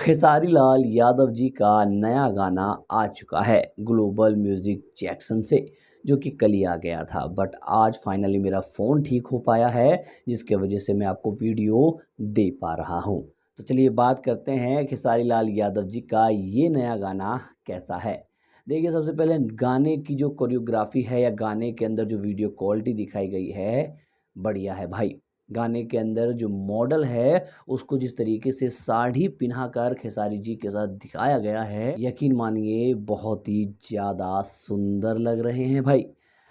खेसारी लाल यादव जी का नया गाना आ चुका है ग्लोबल म्यूजिक जैक्सन से, जो कि कल ही आ गया था। बट आज फाइनली मेरा फ़ोन ठीक हो पाया है, जिसके वजह से मैं आपको वीडियो दे पा रहा हूँ। तो चलिए बात करते हैं खेसारी लाल यादव जी का ये नया गाना कैसा है। देखिए, सबसे पहले गाने की जो कोरियोग्राफी है या गाने के अंदर जो वीडियो क्वालिटी दिखाई गई है, बढ़िया है भाई। गाने के अंदर जो मॉडल है, उसको जिस तरीके से साड़ी पिन्हाकर खेसारी जी के साथ दिखाया गया है, यकीन मानिए बहुत ही ज़्यादा सुंदर लग रहे हैं भाई।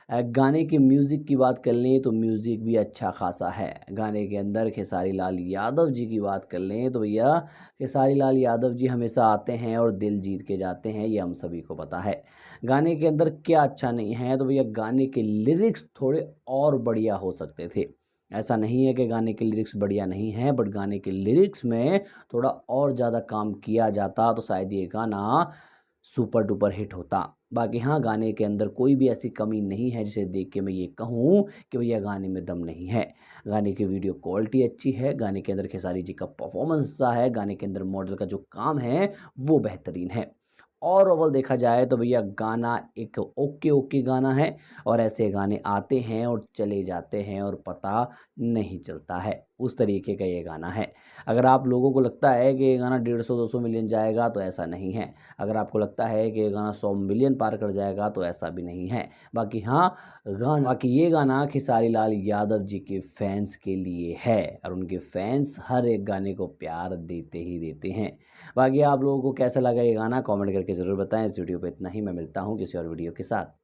गाने के म्यूज़िक की बात कर लें तो म्यूज़िक भी अच्छा खासा है। गाने के अंदर खेसारी लाल यादव जी की बात कर लें तो भैया, खेसारी लाल यादव जी हमेशा आते हैं और दिल जीत के जाते हैं, ये हम सभी को पता है। गाने के अंदर क्या अच्छा नहीं है तो भैया, गाने के लिरिक्स थोड़े और बढ़िया हो सकते थे। ऐसा नहीं है कि गाने के लिरिक्स बढ़िया नहीं हैं, बट गाने के लिरिक्स में थोड़ा और ज़्यादा काम किया जाता तो शायद ये गाना सुपर डुपर हिट होता। बाकी हाँ, गाने के अंदर कोई भी ऐसी कमी नहीं है जिसे देख के मैं ये कहूँ कि भैया गाने में दम नहीं है। गाने की वीडियो क्वालिटी अच्छी है, गाने के अंदर खेसारी जी का परफॉर्मेंस अच्छा है, गाने के अंदर मॉडल का जो काम है वो बेहतरीन है। और ओवरऑल देखा जाए तो भैया गाना एक ओके ओके गाना है, और ऐसे गाने आते हैं और चले जाते हैं और पता नहीं चलता है, उस तरीके का ये गाना है। अगर आप लोगों को लगता है कि ये गाना 150-200 मिलियन जाएगा तो ऐसा नहीं है। अगर आपको लगता है कि ये गाना 100 मिलियन पार कर जाएगा तो ऐसा भी नहीं है। बाकी ये गाना खेसारी लाल यादव जी के फैंस के लिए है, और उनके फैंस हर एक गाने को प्यार देते ही देते हैं। बाकी आप लोगों को कैसा लगा ये गाना, कमेंट करके ज़रूर बताएं। इस वीडियो पे इतना ही, मैं मिलता हूँ किसी और वीडियो के साथ।